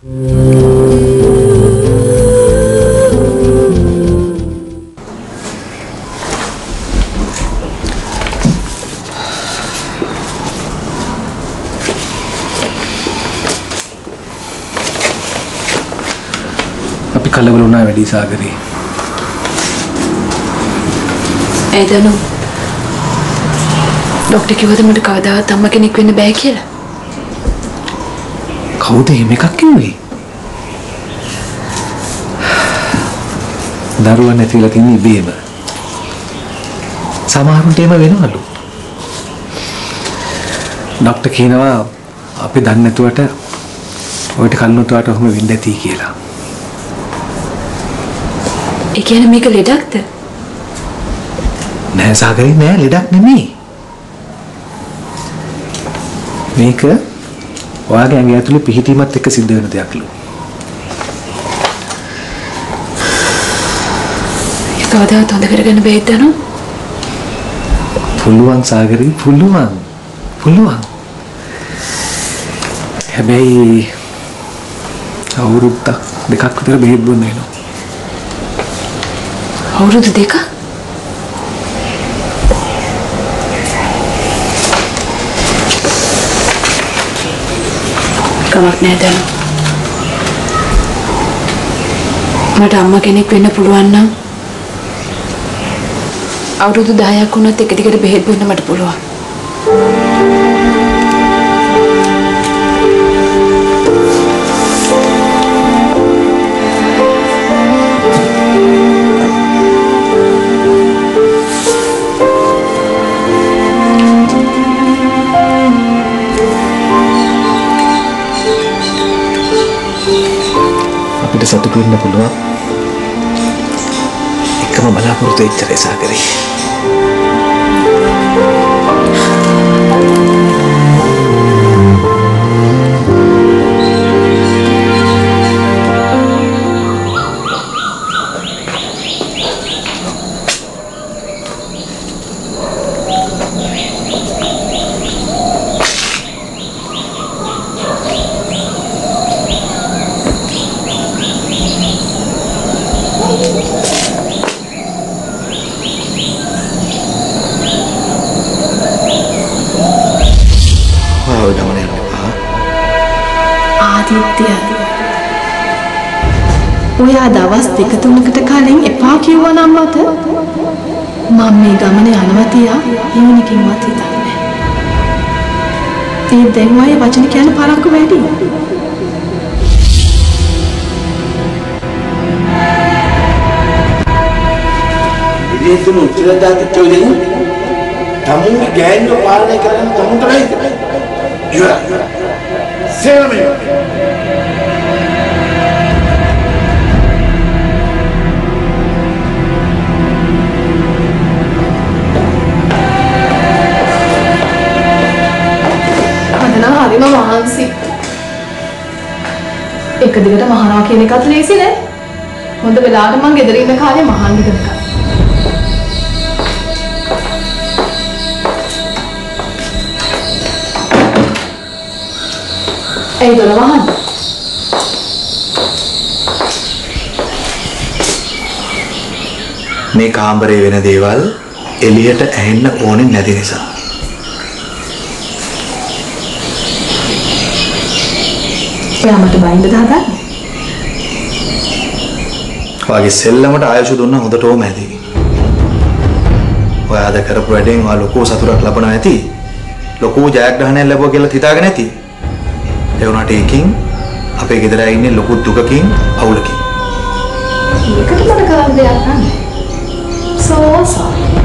අපි කලබල වුණා වැඩි සාගරේ. ඒ දනු ડોක්ටර් කිව්වද මට කවදාවත් අම්මා කෙනෙක් වෙන්න බෑ කියලා? කවුද මේක කිව්වේ? දරුවා නැතිලා තින්නේ ඉබේම. සමහරුන්ට එහෙම වෙනවලු. ડોක්ටර් කියනවා අපි දන්නේ නැතුවට ඔයිට කන්නතුවට ඔහොම වෙන්න ඇති කියලා. ඒ කියන්නේ මේක ලෙඩක්ද? නෑ සාගරේ නෑ ලෙඩක් නෙමෙයි. මේක ඔයාගේ ඇඟ ඇතුලේ පිහිටීමත් එක්ක සිද්ධ වෙන දෙයක්ලු. ඒක කවදාවත් හොඳ කරගන්න බැයිද නෝ? පුළුවන් සාගරේ පුළුවන්. හැබැයි අවුරුද්දක් දෙකක් විතර බෙහෙත් බොන්න වෙනවා. අවුරුදු දෙකක්? කමක් නෑ දනු. මට අම්මා කෙනෙක් වෙන්න පුළුවන් නම් අවුරුදු 10ක් වුණත් එක දිගට බෙහෙත් බොන්න මට පුළුවන්. සතුටු වෙන්න පුළුවන්. එකම බලාපොරොත්තු එච්චරයි සාගරේ. ඔයා දවස් දෙක තුනකට කලින් එපා කිව්වා නම් මට මම මේ ගමනේ යනවා තියා හිමිනකින්වත් හිතන්නේ නැහැ. ඒ දැන් වගේ වචන කියන පරක්කු වැඩි. ඉතින් තුන් උත්තරදාත චෝදෙන් තමුන්ගේ ගෑනිව පාලනය කරන්න තමුන්ට බැයිද? ඉවරයි. සේවමයි. හරිම මහන්සි. එක දිගට මහනවා කියන එකත් ලේසි නෑ. හොඳ වෙලාවට මං ගෙදර ඉන්න කාලේ මහන්න ඉගෙන ගත්තා. ඒ දොර වහන්න. මේ කාමරේ වෙන දේවල් එළියට ඇහෙන්න ඕනේ නැති නිසා. මට බයින්ද දාගන්න. ඔයාගේ සෙල්ලමට ආයුෂ දුන්නා හොඳටම ඇති. ඔයා අද කරපු වැඩෙන් ඔයා ලොකු සතුටක් ලබනවා ඇති. ලොකු ජයග්‍රහණයක් ලැබුවා කියලා හිතාගෙන ඇති. ඒ වුණාට ඒකින් අපේ ගෙදර ඉන්නේ ලොකු දුකකින් අවුලකින්. ඒකට මට කරන්න දෙයක් නැහැ. සෝ සෝරි.